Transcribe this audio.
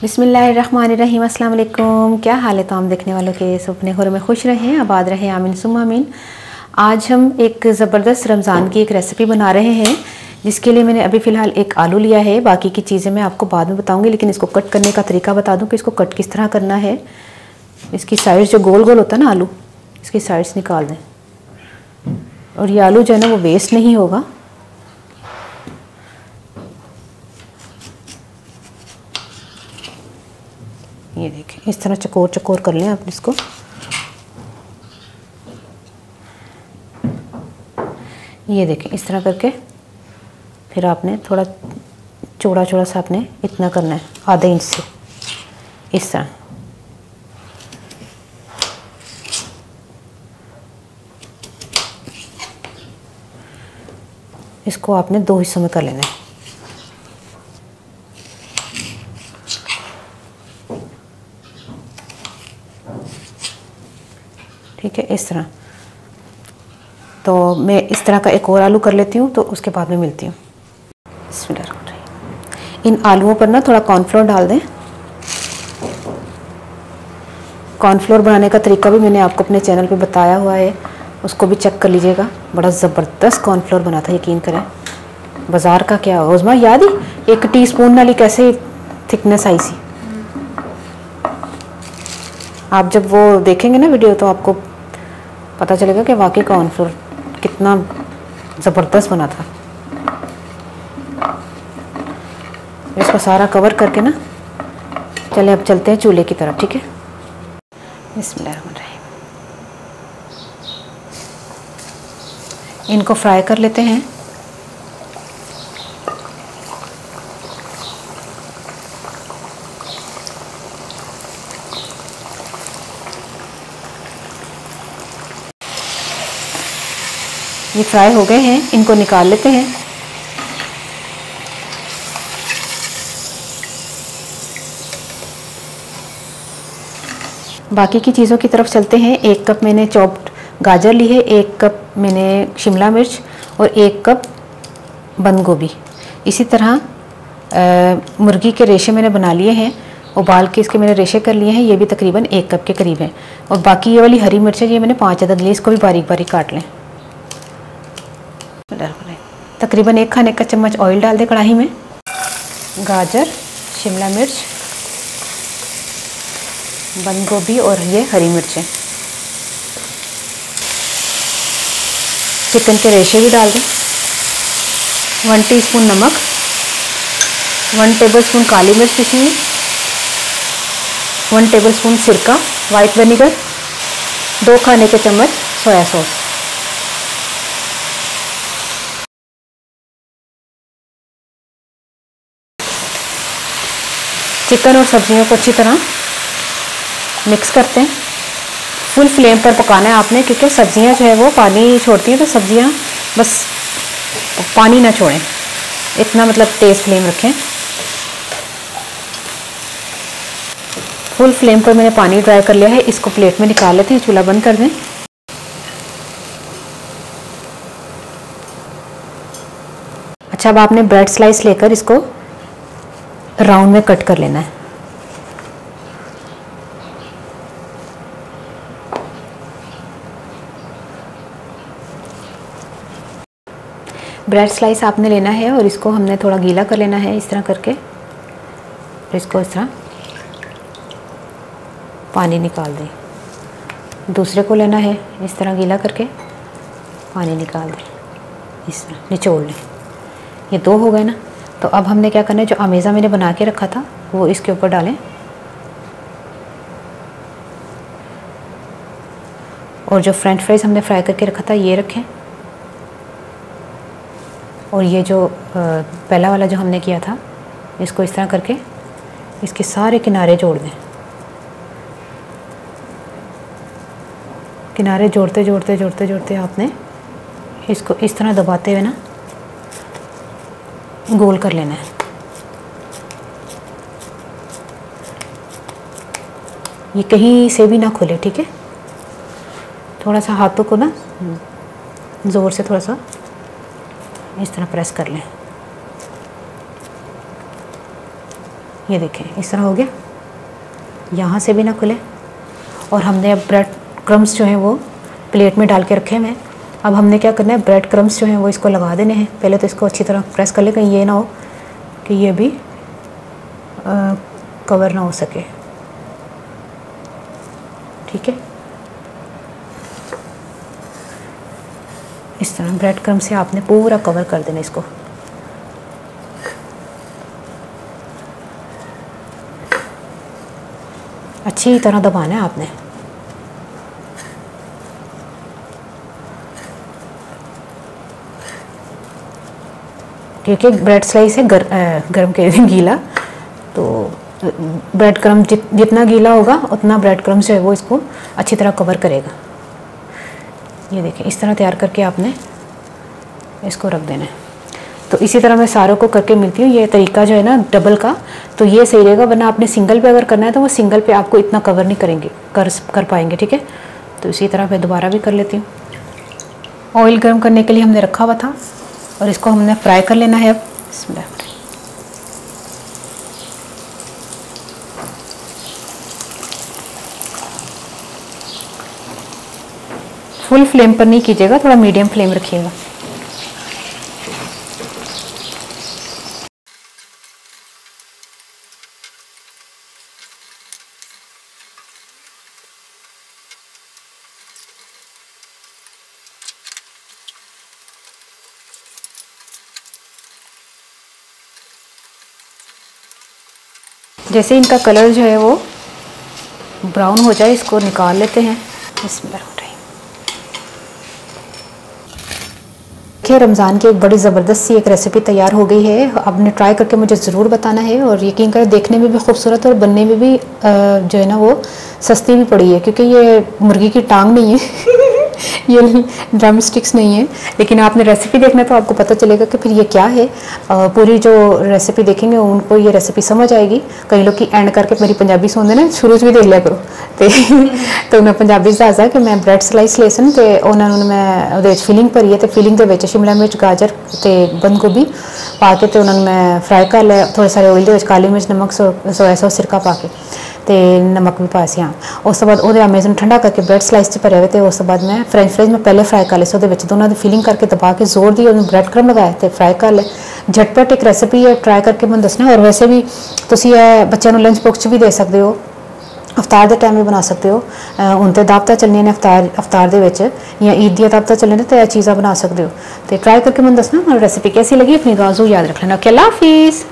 बिस्मिल्लाहिर्रहमानिर्रहीम। अस्सलाम वालेकुम। क्या हाल है तमाम देखने वालों के, सब अपने घरों में खुश रहें, आबाद रहें, आमीन सुम्मा आमीन। आज हम एक ज़बरदस्त रमज़ान की एक रेसिपी बना रहे हैं, जिसके लिए मैंने अभी फ़िलहाल एक आलू लिया है। बाकी की चीज़ें मैं आपको बाद में बताऊंगी, लेकिन इसको कट करने का तरीका बता दूं कि इसको कट किस तरह करना है। इसकी साइड्स जो गोल गोल होता है ना आलू, इसकी साइड्स निकाल दें। और ये आलू जो है ना वो वेस्ट नहीं होगा। ये देखें, इस तरह चकोर चकोर कर लें आप इसको। ये देखें, इस तरह करके फिर आपने थोड़ा चौड़ा चौड़ा सा आपने इतना करना है, आधे इंच से इस तरह। इसको आपने दो हिस्सों में कर लेना है। ठीक है, इस तरह। तो मैं इस तरह का एक और आलू कर लेती हूँ, तो उसके बाद में मिलती हूँ। इन आलूओं पर ना थोड़ा कॉर्नफ्लोर डाल दें। कॉर्नफ्लोर बनाने का तरीका भी मैंने आपको अपने चैनल पे बताया हुआ है, उसको भी चेक कर लीजिएगा। बड़ा ज़बरदस्त कॉर्नफ्लोर बना था, यकीन करें। बाज़ार का क्या उज़मा याद ही, 1 टीस्पून वाली कैसे थिकनेस आई सी। आप जब वो देखेंगे ना वीडियो, तो आपको पता चलेगा कि वाकई कॉर्नफ्लोर कितना ज़बरदस्त बना था। इसको सारा कवर करके ना चले अब चलते हैं चूल्हे की तरफ। ठीक है, बिस्मिल्लाहिर्रहमानिर्रहीम। इनको फ्राई कर लेते हैं। ये फ्राई हो गए हैं, इनको निकाल लेते हैं। बाकी की चीज़ों की तरफ चलते हैं। 1 कप मैंने चॉप्ड गाजर ली है, 1 कप मैंने शिमला मिर्च और 1 कप बंद गोभी। इसी तरह मुर्गी के रेशे मैंने बना लिए हैं, उबाल के इसके मैंने रेशे कर लिए हैं। ये भी तकरीबन 1 कप के करीब हैं। और बाकी ये वाली हरी मिर्च है, ये मैंने 5 अदद ली, इसको भी बारीक बारीक काट लें। तकरीबन 1 खाने का चम्मच ऑयल डाल दें कढ़ाई में। गाजर, शिमला मिर्च, बंद गोभी और ये हरी मिर्चें। चिकन के रेशे भी डाल दें। 1 टीस्पून नमक, 1 टेबलस्पून काली मिर्च पिसी हुई, 1 टेबलस्पून सिरका वाइट विनेगर, 2 खाने के चम्मच सोया सॉस। चिकन और सब्जियों को अच्छी तरह मिक्स करते हैं। फुल फ्लेम पर पकाना है आपने, क्योंकि सब्जियां जो है वो पानी छोड़ती हैं, तो सब्जियां बस पानी ना छोड़ें, इतना मतलब तेज़ फ्लेम रखें। फुल फ्लेम पर मैंने पानी ड्राई कर लिया है, इसको प्लेट में निकाल लेते हैं। चूल्हा बंद कर दें। अच्छा, अब आपने ब्रेड स्लाइस लेकर इसको राउंड में कट कर लेना है। ब्रेड स्लाइस आपने लेना है और इसको हमने थोड़ा गीला कर लेना है, इस तरह करके। इसको इस तरह पानी निकाल दें। दूसरे को लेना है, इस तरह गीला करके पानी निकाल दें, इस तरह निचोड़ लें। ये 2 हो गए ना। तो अब हमने क्या करना है, जो अमेज़ा मैंने बना के रखा था वो इसके ऊपर डालें। और जो फ्रेंच फ्राइज़ हमने फ्राई करके रखा था ये रखें। और ये जो पहला वाला जो हमने किया था, इसको इस तरह करके इसके सारे किनारे जोड़ दें। किनारे जोड़ते जोड़ते जोड़ते जोड़ते आपने इसको इस तरह दबाते हुए ना गोल कर लेना है। ये कहीं से भी ना खुले, ठीक है। थोड़ा सा हाथों को ना ज़ोर से थोड़ा सा इस तरह प्रेस कर लें। ये देखें इस तरह हो गया, यहाँ से भी ना खुले। और हमने अब ब्रेड क्रम्स जो हैं वो प्लेट में डाल के रखे हुए हैं। अब हमने क्या करना है, ब्रेड क्रम्स जो हैं वो इसको लगा देने हैं। पहले तो इसको अच्छी तरह प्रेस कर ले, कहीं ये ना हो कि ये भी कवर ना हो सके। ठीक है, इस तरह ब्रेड क्रम्स से आपने पूरा कवर कर देना इसको। अच्छी तरह दबाना है आपने। क्योंकि ब्रेड स्लाइस है गर्म के गीला, तो ब्रेड क्रम जितना गीला होगा उतना ब्रेड क्रम जो है वो इसको अच्छी तरह कवर करेगा। ये देखें इस तरह तैयार करके आपने इसको रख देना है। तो इसी तरह मैं सारों को करके मिलती हूँ। ये तरीका जो है ना डबल का, तो ये सही रहेगा, वरना आपने सिंगल पे अगर करना है तो वो सिंगल पे आपको इतना कवर नहीं कर पाएंगे। ठीक है, तो इसी तरह मैं दोबारा भी कर लेती हूँ। ऑयल गर्म करने के लिए हमने रखा हुआ था और इसको हमने फ्राई कर लेना है। अब इसमें फुल फ्लेम पर नहीं कीजिएगा, थोड़ा मीडियम फ्लेम रखिएगा। जैसे इनका कलर जो है वो ब्राउन हो जाए, इसको निकाल लेते हैं। इसमें देखिए रमज़ान की एक बड़ी ज़बरदस्त सी एक रेसिपी तैयार हो गई है। आपने ट्राई करके मुझे ज़रूर बताना है। और यकीन करें देखने में भी खूबसूरत और बनने में भी जो है ना वो सस्ती भी पड़ी है, क्योंकि ये मुर्गी की टांग नहीं है ये ड्रम स्टिक्स नहीं है। लेकिन आपने रेसिपी देखना तो आपको पता चलेगा कि फिर ये क्या है। पूरी जो रेसिपी देखेंगे उनको ये रेसिपी समझ आएगी। कई लोग की एंड करके मेरी पंजाबी सुनते ना शुरू भी देख लिया करो तो उन्हें पंजाबी दसा कि मैं ब्रेड स्लाइस ले सन तो उन्होंने मैं फिलिंग भरी है। तो फिलिंग के शिमला मिर्च गाजर तो बंद गोभी पा के तो उन्होंने मैं फ्राई कर लिया थोड़े सारे ऑयल के काली मिर्च नमक सोया सॉस सिरका पा के तो नमक भी पाया सी। हाँ उस बाद वो अमेजन ठंडा करके ब्रेड स्लाइस भरे हुए तो उस बाद मैं फ्रेंच फ्राइज में पहले फ्राई कर लिया। वो दोनों की फिलिंग करके दबा के जोर दी और ब्रेड क्रम लगाए तो फ्राई कर ले। झटपट एक रेसिपी है, ट्राई करके मैं दसना। और वैसे भी तुम बच्चों लंच बॉक्स भी दे सकते हो, अवतार के टाइम भी बना सकते हो। हूँ तो दावत चलनिया ने अवतार के या ईद दी दावत चलने तो यह चीज़ा बना सकते हो। तो ट्राई करके मैं दसना रेसिपी कैसी लगी। अपनी दुआ याद रख लेना। ओके, अल्लाह हाफिज़।